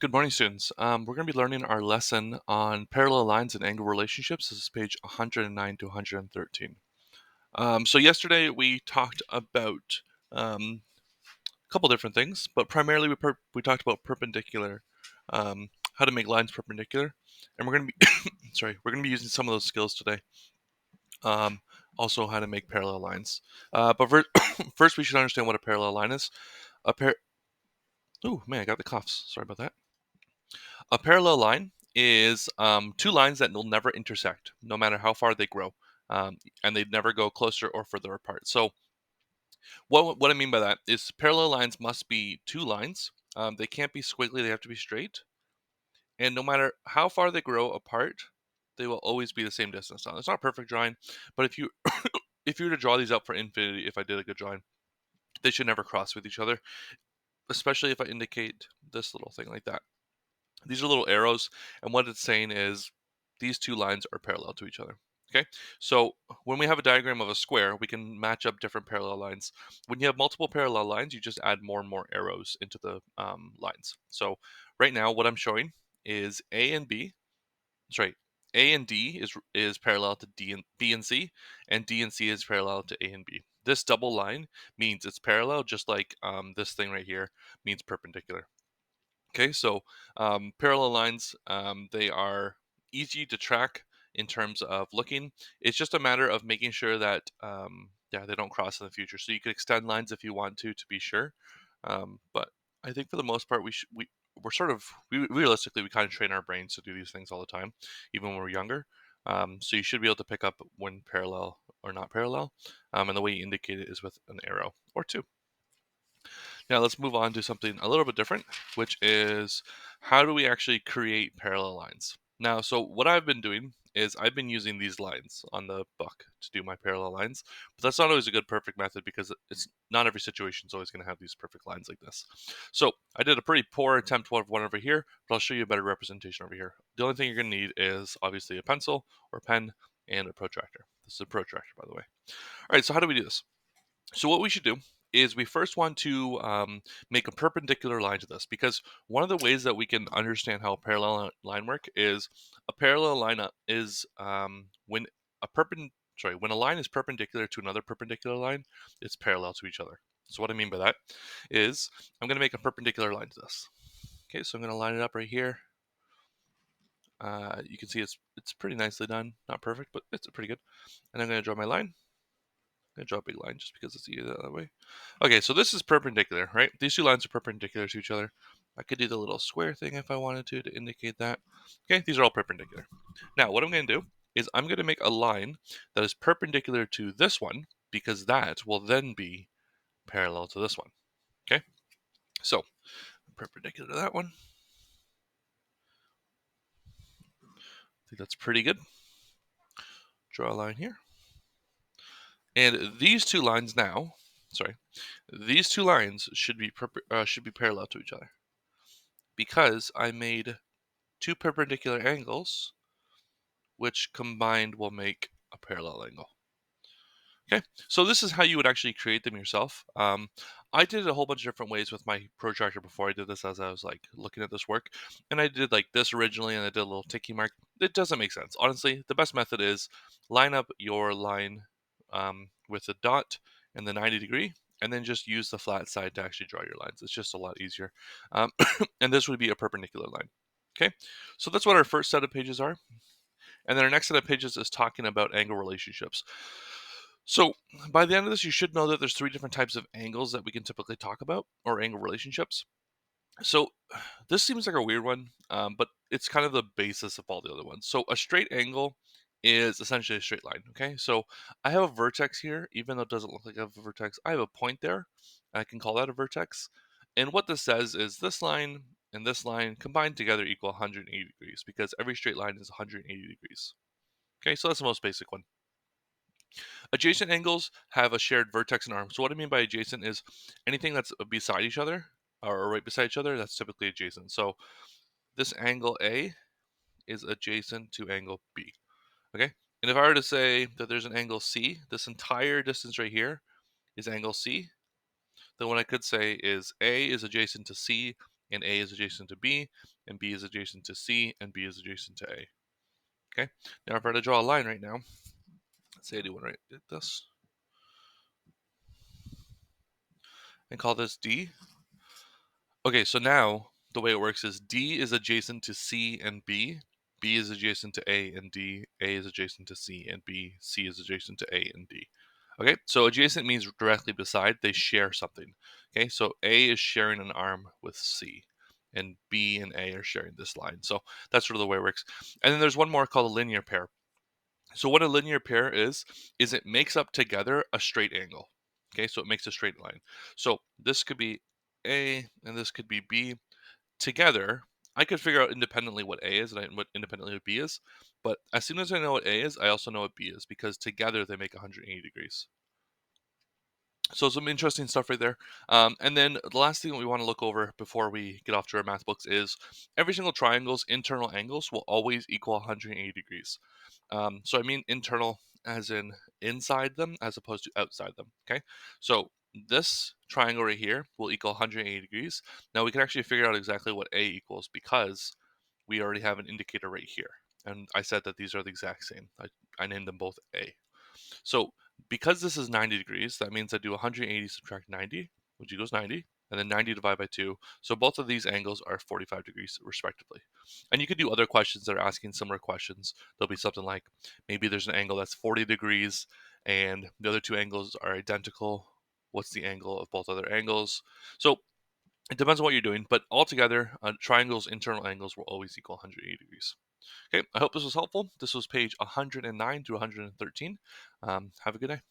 Good morning, students. We're going to be learning our lesson on parallel lines and angle relationships. This is page 109 to 113. So yesterday we talked about a couple different things, but primarily we talked about perpendicular, how to make lines perpendicular, and we're going to be we're going to be using some of those skills today. Also, how to make parallel lines. But first, we should understand what a parallel line is. A par. Oh man, I got the coughs. Sorry about that. A parallel line is two lines that will never intersect, no matter how far they grow, and they'd never go closer or further apart. So, what I mean by that is parallel lines must be two lines. They can't be squiggly; they have to be straight. And no matter how far they grow apart, they will always be the same distance. Now, it's not a perfect drawing, but if you if you were to draw these out for infinity, if I did a good drawing, they should never cross with each other. Especially if I indicate this little thing like that. These are little arrows, and what it's saying is these two lines are parallel to each other. Okay, so when we have a diagram of a square, we can match up different parallel lines. When you have multiple parallel lines, you just add more and more arrows into the lines. So right now, what I'm showing is A and B. Sorry, A and D is parallel to D and B and C, and D and C is parallel to A and B. This double line means it's parallel, just like this thing right here means perpendicular. Okay, so parallel lines, they are easy to track in terms of looking. It's just a matter of making sure that they don't cross in the future. So you can extend lines if you want to be sure. But I think for the most part, we're sort of realistically we kind of train our brains to do these things all the time, even when we're younger. So you should be able to pick up when parallel or not parallel, and the way you indicate it is with an arrow or two. Now let's move on to something a little bit different, which is how do we actually create parallel lines? Now, so what I've been doing is I've been using these lines on the book to do my parallel lines, but that's not always a good perfect method because it's not every situation is always going to have these perfect lines like this. So I did a pretty poor attempt of one over here, but I'll show you a better representation over here. The only thing you're going to need is obviously a pencil or pen and a protractor. This is a protractor, by the way. All right, so how do we do this? So what we should do is we first want to make a perpendicular line to this, because one of the ways that we can understand how a parallel line work is a parallel line is when when a line is perpendicular to another perpendicular line, it's parallel to each other. So what I mean by that is I'm going to make a perpendicular line to this. Okay, so I'm going to line it up right here. You can see it's pretty nicely done. Not perfect, but it's pretty good. And I'm going to draw my line. I'm going to draw a big line just because it's easier that way. Okay, so this is perpendicular, right? These two lines are perpendicular to each other. I could do the little square thing if I wanted to indicate that. Okay, these are all perpendicular. Now, what I'm going to do is I'm going to make a line that is perpendicular to this one, because that will then be parallel to this one. Okay, so perpendicular to that one. I think that's pretty good. Draw a line here. And these two lines now, these two lines should be parallel to each other, because I made two perpendicular angles, which combined will make a parallel angle. Okay, so this is how you would actually create them yourself. I did it a whole bunch of different ways with my protractor before I did this, as I was like looking at this work, and I did like this originally, and I did a little ticky mark. It doesn't make sense, honestly. The best method is line up your line with a dot and the 90-degree, and then just use the flat side to actually draw your lines. It's just a lot easier, and this would be a perpendicular line. Okay, so that's what our first set of pages are. And then our next set of pages is talking about angle relationships. So by the end of this, you should know that there's three different types of angles that we can typically talk about, or angle relationships. So this seems like a weird one, but it's kind of the basis of all the other ones. So a straight angle is essentially a straight line. Okay, so I have a vertex here, even though it doesn't look like I have a vertex. I have a point there. I can call that a vertex. And what this says is this line and this line combined together equal 180 degrees, because every straight line is 180 degrees. Okay, so that's the most basic one. Adjacent angles have a shared vertex and arm. So what I mean by adjacent is anything that's beside each other or right beside each other, that's typically adjacent. So this angle A is adjacent to angle B. Okay? And if I were to say that there's an angle C, this entire distance right here is angle C, then what I could say is A is adjacent to C and A is adjacent to B, and B is adjacent to C, and B is adjacent to A. Okay, now if I were to draw a line right now, let's say I do one right like this, and call this D. Okay, so now the way it works is D is adjacent to C and B, B is adjacent to A and D, A is adjacent to C and B, C is adjacent to A and D. Okay, so adjacent means directly beside, they share something. Okay, so A is sharing an arm with C, and B and A are sharing this line. So that's sort of the way it works. And then there's one more called a linear pair. So what a linear pair is it makes up together a straight angle. Okay, so it makes a straight line. So this could be A and this could be B. Together, I could figure out independently what A is and what independently what B is. But as soon as I know what A is, I also know what B is because together they make 180 degrees. So some interesting stuff right there. And then the last thing that we want to look over before we get off to our math books is every single triangle's internal angles will always equal 180 degrees. So I mean internal as in inside them as opposed to outside them. Okay, so this triangle right here will equal 180 degrees. Now we can actually figure out exactly what A equals because we already have an indicator right here. And I said that these are the exact same. I named them both A. So because this is 90 degrees, that means I do 180 subtract 90, which equals 90, and then 90 divided by 2. So both of these angles are 45 degrees respectively. And you could do other questions that are asking similar questions. There'll be something like maybe there's an angle that's 40 degrees and the other two angles are identical. What's the angle of both other angles? So it depends on what you're doing, but altogether, triangles' internal angles will always equal 180 degrees. Okay, I hope this was helpful. This was page 109 through 113. Have a good day.